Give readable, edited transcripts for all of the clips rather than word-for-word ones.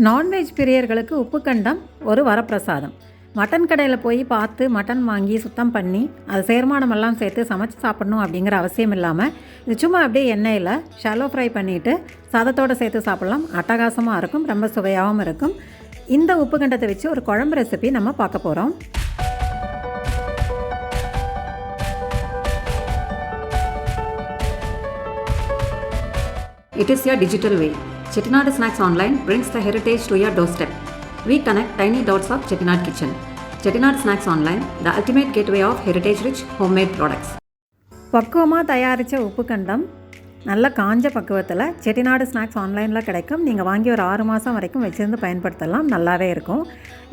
Non veg பிரியர்களுக்கு உப்புக்கண்டம் ஒரு வரப்பிரசாதம். Mutton கடையில் போய் பார்த்து மட்டன் வாங்கி சுத்தம் பண்ணி அது சேர்மானமெல்லாம் சேர்த்து சமைச்சு சாப்பிடணும் அப்படிங்கிற அவசியம் இல்லாமல் இது சும்மா அப்படியே எண்ணெயில் ஷாலோ ஃப்ரை பண்ணிவிட்டு சாதத்தோடு சேர்த்து சாப்பிட்லாம். அட்டகாசமாக இருக்கும், ரொம்ப சுவையாகவும் இருக்கும். இந்த உப்புக்கண்டத்தை வச்சு ஒரு குழம்பு ரெசிபி நம்ம பார்க்க போகிறோம். It is your digital way. Chettinad Snacks Online brings the heritage to your doorstep. We connect tiny dots of Chettinad Kitchen. Chettinad Snacks Online, the ultimate gateway of heritage-rich homemade products. பக்குவமாக தயாரித்த உப்புக்கண்டம் நல்ல காஞ்ச பக்குவத்தில் Chettinad snacks ஆன்லைனில் கிடைக்கும். நீங்கள் வாங்கி ஒரு 6 மாதம் வரைக்கும் வச்சுருந்து பயன்படுத்தலாம், நல்லாவே இருக்கும்.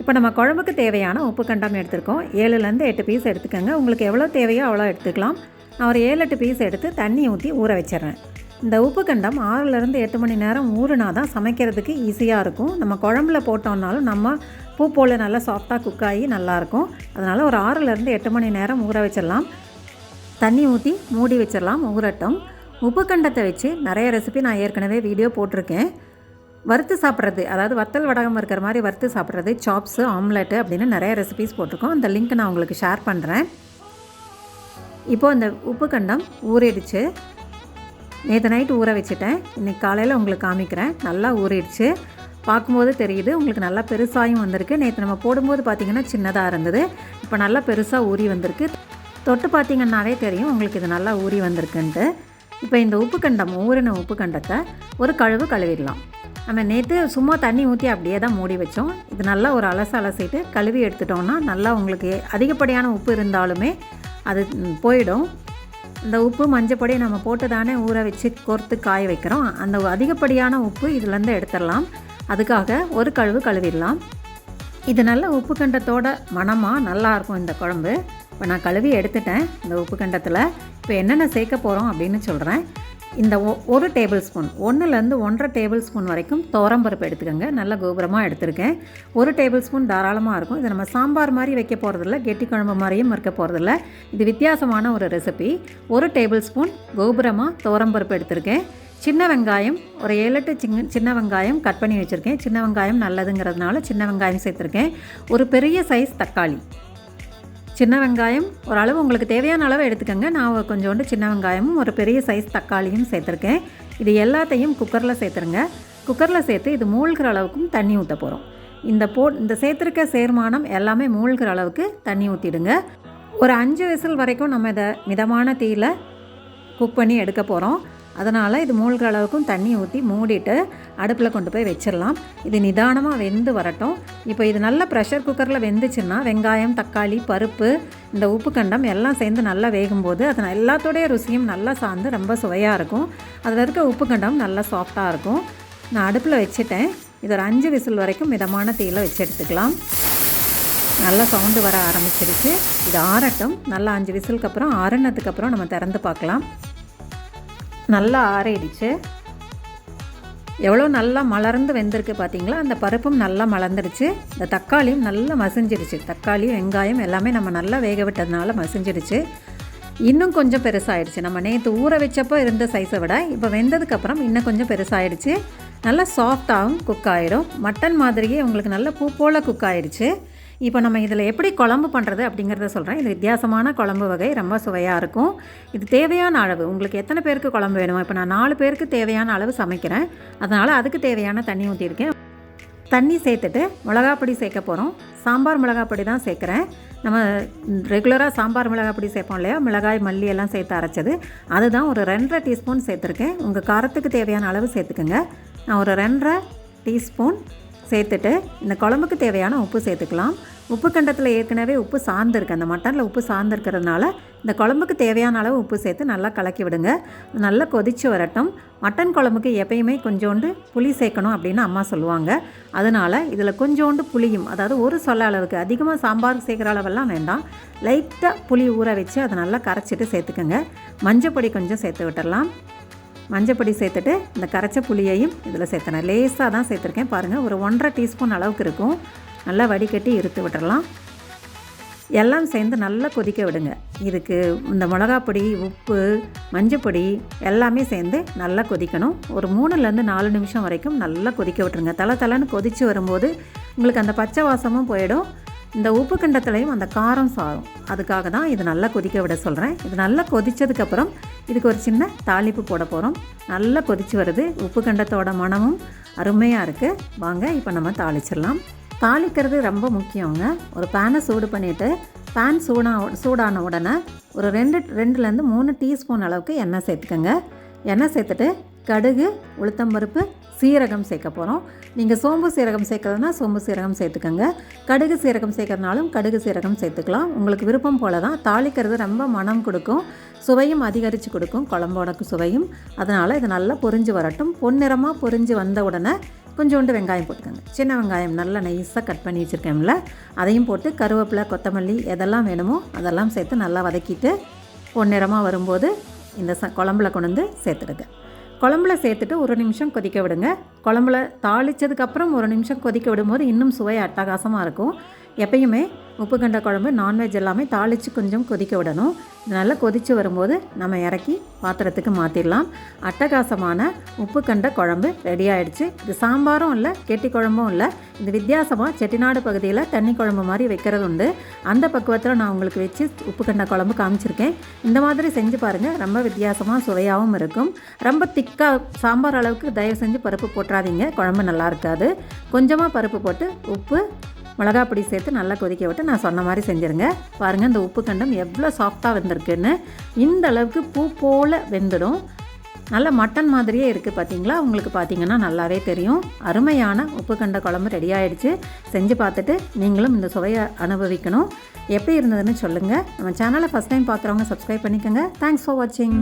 இப்போ நம்ம குழம்புக்கு தேவையான உப்புக்கண்டம் எடுத்துருக்கோம். 7லேருந்து 8 பீஸ் எடுத்துக்கோங்க. உங்களுக்கு எவ்வளோ தேவையோ அவ்வளோ எடுத்துக்கலாம். நான் ஒரு 7-8 பீஸ் எடுத்து தண்ணி ஊற்றி ஊற வச்சிடுறேன். இந்த உப்புக்கண்டம் 6லேருந்து 8 மணி நேரம் ஊறுனா தான் சமைக்கிறதுக்கு ஈஸியாக இருக்கும். நம்ம குழம்புல போட்டோம்னாலும் நம்ம பூ போல் நல்லா சாஃப்டாக குக் ஆகி நல்லாயிருக்கும். அதனால் ஒரு 6லேருந்து 8 மணி நேரம் ஊற வச்சிடலாம். தண்ணி ஊற்றி மூடி வச்சிடலாம், ஊறட்டும். உப்புக்கண்டத்தை வச்சு நிறைய ரெசிபி நான் ஏற்கனவே வீடியோ போட்டிருக்கேன். வறுத்து சாப்பிட்றது, அதாவது வத்தல் வடகம் இருக்கிற மாதிரி வறுத்து சாப்பிட்றது, சாப்ஸு, ஆம்லெட்டு அப்படின்னு நிறைய ரெசிபிஸ் போட்டிருக்கோம். அந்த லிங்க் நான் உங்களுக்கு ஷேர் பண்ணுறேன். இப்போது இந்த உப்புக்கண்டம் ஊறிடுச்சு. நேற்று நைட்டு ஊற வச்சுட்டேன். இன்றைக்கி காலையில் உங்களுக்கு காமிக்கிறேன். நல்லா ஊறிடுச்சு, பார்க்கும்போது தெரியுது. உங்களுக்கு நல்லா பெருசாகவும் வந்திருக்கு. நேற்று நம்ம போடும்போது பார்த்திங்கன்னா சின்னதாக இருந்தது, இப்போ நல்லா பெருசாக ஊறி வந்திருக்கு. தொட்டு பார்த்திங்கன்னாவே தெரியும் உங்களுக்கு இது நல்லா ஊறி வந்திருக்குன்ட்டு. இப்போ இந்த உப்புக்கண்டம், ஊறின உப்புக்கண்டத்தை ஒரு கழுவிடலாம். நம்ம நேற்று சும்மா தண்ணி ஊற்றி அப்படியே தான் மூடி வச்சோம். இது நல்லா ஒரு அலசிட்டு கழுவி எடுத்துட்டோம்னா நல்லா உங்களுக்கு அதிகப்படியான உப்பு இருந்தாலுமே அது போயிடும். இந்த உப்பு மஞ்சப்பொடி நம்ம போட்டு தானே ஊற வச்சு கோர்த்து காய வைக்கிறோம். அந்த அதிகப்படியான உப்பு இதுலேருந்து எடுத்துடலாம். அதுக்காக ஒரு கழுவிடலாம். இது நல்ல உப்புக்கண்டத்தோட மணமாக நல்லாயிருக்கும் இந்த குழம்பு. இப்போ நான் கழுவி எடுத்துட்டேன். இந்த உப்புக்கண்டத்தில் இப்போ என்னென்ன சேர்க்க போகிறோம் அப்படின்னு சொல்கிறேன். இந்த 1 டேபிள் ஸ்பூன், 1லேருந்து 1.5 டேபிள் ஸ்பூன் வரைக்கும் துவரம்பருப்பு எடுத்துக்கோங்க. நல்ல கோபுரமாக எடுத்துருக்கேன். 1 டேபிள் ஸ்பூன் தாராளமாக இருக்கும். இது நம்ம சாம்பார் மாதிரி வைக்க போகிறதில்ல, கெட்டி குழம்பு மாதிரியும் இருக்க போகிறதில்ல. இது வித்தியாசமான ஒரு ரெசிபி. 1 டேபிள் ஸ்பூன் கோபுரமாக துவரம்பருப்பு எடுத்திருக்கேன். சின்ன வெங்காயம் ஒரு 7-8 சின்ன வெங்காயம் கட் பண்ணி வச்சுருக்கேன். சின்ன வெங்காயம் நல்லதுங்கிறதுனால சின்ன வெங்காயம் சேர்த்துருக்கேன். ஒரு பெரிய சைஸ் தக்காளி. சின்ன வெங்காயம் ஓரளவு உங்களுக்கு தேவையான அளவு எடுத்துக்கோங்க. நான் கொஞ்சோண்டு சின்ன வெங்காயமும் ஒரு பெரிய சைஸ் தக்காளியும் சேர்த்துருக்கேன். இது எல்லாத்தையும் குக்கரில் சேர்த்துருங்க. குக்கரில் சேர்த்து இது மூழ்கிற அளவுக்கும் தண்ணி ஊற்ற போகிறோம். இந்த சேர்த்துருக்க சேர்மானம் எல்லாமே மூழ்கிற அளவுக்கு தண்ணி ஊற்றிடுங்க. ஒரு 5 விசில் வரைக்கும் நம்ம இதை மிதமான தீயில் குக் பண்ணி எடுக்க போகிறோம். அதனால் இது மூழ்கிற அளவுக்கும் தண்ணி ஊற்றி மூடிட்டு அடுப்பில் கொண்டு போய் வச்சிடலாம். இது நிதானமாக வெந்து வரட்டும். இப்போ இது நல்ல ப்ரெஷர் குக்கரில் வெந்துச்சுன்னா வெங்காயம், தக்காளி, பருப்பு, இந்த உப்புக்கண்டம் எல்லாம் சேர்ந்து நல்லா வேகும்போது அது எல்லாத்தோடைய ருசியும் நல்லா சார்ந்து ரொம்ப சுவையாக இருக்கும். அதில் இருக்க உப்புக்கண்டம் நல்லா சாஃப்டாக இருக்கும். நான் அடுப்பில் வச்சுட்டேன். இது ஒரு 5 விசில் வரைக்கும் மிதமான தீயில் வச்சு எடுத்துக்கலாம். நல்லா சவுண்டு வர ஆரம்பிச்சிருச்சு. இது ஆறட்டும். நல்லா 5 விசிலுக்கு அப்புறம் ஆறுனதுக்கப்புறம் நம்ம திறந்து பார்க்கலாம். நல்லா ஆறிடுச்சு. எவ்வளோ நல்லா மலர்ந்து வெந்திருக்கு பார்த்தீங்களா? அந்த பருப்பும் நல்லா மலர்ந்துடுச்சு. இந்த தக்காளியும் நல்லா மசிஞ்சிடுச்சு. தக்காளி, வெங்காயம் எல்லாமே நம்ம நல்லா வேக விட்டதுனால மசிஞ்சிடுச்சு. இன்னும் கொஞ்சம் பெருசாகிடுச்சு. நம்ம நேற்று ஊற வச்சப்போ இருந்த சைஸை விட இப்போ வெந்ததுக்கப்புறம் இன்னும் கொஞ்சம் பெருசாகிடுச்சு. நல்லா சாஃப்டாகவும் குக் ஆகிடும். மட்டன் மாதிரியே உங்களுக்கு நல்ல பூ போல் குக் ஆகிடுச்சு. இப்போ நம்ம இதில் எப்படி குழம்பு பண்ணுறது அப்படிங்கிறத சொல்கிறேன். இது வித்தியாசமான குழம்பு வகை, ரொம்ப சுவையாக இருக்கும். இது தேவையான அளவு, உங்களுக்கு எத்தனை பேருக்கு குழம்பு வேணுமோ, இப்போ நான் 4 பேருக்கு தேவையான அளவு சமைக்கிறேன். அதனால் அதுக்கு தேவையான தண்ணி ஊற்றிருக்கேன். தண்ணி சேர்த்துட்டு மிளகாப்பொடி சேர்க்க போகிறோம். சாம்பார் மிளகாப்பொடி தான் சேர்க்குறேன். நம்ம ரெகுலராக சாம்பார் மிளகாப்பொடி சேர்ப்போம் இல்லையா, மிளகாய், மல்லி எல்லாம் சேர்த்து அரைச்சது, அதுதான் ஒரு 2.5 டீஸ்பூன் சேர்த்துருக்கேன். உங்கள் காரத்துக்கு தேவையான அளவு சேர்த்துக்குங்க. நான் ஒரு 2.5 டீஸ்பூன் சேர்த்துட்டு இந்த குழம்புக்கு தேவையான உப்பு சேர்த்துக்கலாம். உப்புக்கண்டத்தில் ஏற்கனவே உப்பு சார்ந்திருக்கு, அந்த மட்டனில் உப்பு சார்ந்திருக்கிறதுனால இந்த குழம்புக்கு தேவையான அளவு உப்பு சேர்த்து நல்லா கலக்கி விடுங்க. நல்லா கொதித்து வரட்டும். மட்டன் குழம்புக்கு எப்பயுமே கொஞ்சோண்டு புளி சேர்க்கணும் அப்படின்னு அம்மா சொல்லுவாங்க. அதனால் இதில் கொஞ்சோண்டு புளியும், அதாவது ஒரு சொல்ல அளவுக்கு, அதிகமாக சாம்பார் சேர்க்குற அளவெல்லாம் வேண்டாம், லைட்டாக புளி ஊற வச்சு அதை நல்லா கரைச்சிட்டு சேர்த்துக்கோங்க. மஞ்சப்பொடி கொஞ்சம் சேர்த்து விட்டுடலாம். மஞ்சப்பொடி சேர்த்துட்டு இந்த கரைச்ச புளியையும் இதில் சேர்த்துறேன். லேசாக தான் சேர்த்துருக்கேன் பாருங்கள். ஒரு 1.5 டீஸ்பூன் அளவுக்கு இருக்கும். நல்லா வடிகட்டி இருத்து விட்டுறலாம். எல்லாம் சேர்ந்து நல்லா கொதிக்க விடுங்க. இதுக்கு இந்த மிளகாப்பொடி, உப்பு, மஞ்சப்பொடி எல்லாமே சேர்ந்து நல்லா கொதிக்கணும். ஒரு 3லேருந்து 4 நிமிஷம் வரைக்கும் நல்லா கொதிக்க விட்டுருங்க. தளன்னு கொதித்து வரும்போது உங்களுக்கு அந்த பச்சை வாசமும் போயிடும். இந்த உப்பு கண்டத்துலேயும் அந்த காரம் சாரும். அதுக்காக தான் இது நல்லா கொதிக்க விட சொல்கிறேன். இது நல்லா கொதித்ததுக்கப்புறம் இதுக்கு ஒரு சின்ன தாளிப்பு போட போகிறோம். நல்லா கொதித்து வருது. உப்பு கண்டத்தோட மணமும் அருமையாக இருக்குது. வாங்க இப்போ நம்ம தாளிச்சிடலாம். தாளிக்கிறது ரொம்ப முக்கியங்க. ஒரு பேனை சூடு பண்ணிவிட்டு பேன் சூடான உடனே ஒரு 2லேருந்து 3 டீஸ்பூன் அளவுக்கு எண்ணெய் சேர்த்துக்கோங்க. எண்ணெய் சேர்த்துட்டு கடுகு, உளுத்தம்பருப்பு, சீரகம் சேர்க்க போகிறோம். நீங்கள் சோம்பு சீரகம் சேர்க்கறதுனா சோம்பு சீரகம் சேர்த்துக்கோங்க. கடுகு சீரகம் சேர்க்கறதுனாலும் கடுகு சீரகம் சேர்த்துக்கலாம். உங்களுக்கு விருப்பம் போல தான். தாளிக்கிறது ரொம்ப மனம் கொடுக்கும், சுவையும் அதிகரித்து கொடுக்கும், குழம்போட சுவையும். அதனால் இது நல்லா பொரிஞ்சு வரட்டும். பொன்னிறமாக பொரிஞ்சு வந்த உடனே கொஞ்சோண்டு வெங்காயம் போட்டுக்கோங்க. சின்ன வெங்காயம் நல்லா நைஸாக கட் பண்ணி வச்சுருக்கேன்ல, அதையும் போட்டு கருவேப்பிலை, கொத்தமல்லி எதெல்லாம் வேணுமோ அதெல்லாம் சேர்த்து நல்லா வதக்கிட்டு பொன்னிறமாக வரும்போது இந்த குழம்புல கொண்டு வந்து சேர்த்துடுங்க. குழம்புல சேர்த்துட்டு 1 நிமிஷம் கொதிக்க விடுங்க. குழம்புல தாளித்ததுக்கப்புறம் 1 நிமிஷம் கொதிக்க விடும்போது இன்னும் சுவை அட்டகாசமாக இருக்கும். எப்பயுமே உப்பு கண்ட குழம்பு நான்வெஜ் எல்லாமே தாளித்து கொஞ்சம் கொதிக்க விடணும். நல்லா கொதித்து வரும்போது நம்ம இறக்கி பாத்திரத்துக்கு மாற்றிடலாம். அட்டகாசமான உப்பு கண்ட குழம்பு ரெடி ஆகிடுச்சு. இது சாம்பாரும் இல்லை, கெட்டி குழம்பும் இல்லை. இது வித்தியாசமாக செட்டிநாடு பகுதியில் தண்ணி குழம்பு மாதிரி வைக்கிறது உண்டு. அந்த பக்குவத்தில் நான் உங்களுக்கு வச்சு உப்பு கண்ட குழம்பு காமிச்சிருக்கேன். இந்த மாதிரி செஞ்சு பாருங்கள். ரொம்ப வித்தியாசமாக சுவையாகவும் இருக்கும். ரொம்ப திக்காக சாம்பார் அளவுக்கு தயவு செஞ்சு பருப்பு போட்டுறாதீங்க, குழம்பு நல்லா இருக்காது. கொஞ்சமாக பருப்பு போட்டு உப்பு, மிளகாப்பொடி சேர்த்து நல்லா கொதிக்க விட்டு நான் சொன்ன மாதிரி செஞ்சுருங்க. பாருங்கள் இந்த உப்பு கண்டம் எவ்வளோ சாஃப்டாக வெந்திருக்குன்னு. இந்த அளவுக்கு பூ போல் வெந்துடும். நல்ல மட்டன் மாதிரியே இருக்குது பார்த்தீங்களா? உங்களுக்கு பார்த்தீங்கன்னா நல்லாவே தெரியும். அருமையான உப்பு கண்ட குழம்பு ரெடி ஆகிடுச்சு. செஞ்சு பார்த்துட்டு நீங்களும் இந்த சுவையை அனுபவிக்கணும். எப்படி இருந்ததுன்னு சொல்லுங்கள். நம்ம சேனலை ஃபஸ்ட் டைம் பார்க்குறவங்க சப்ஸ்கிரைப் பண்ணிக்கோங்க. தேங்க்ஸ் ஃபார் வாட்சிங்.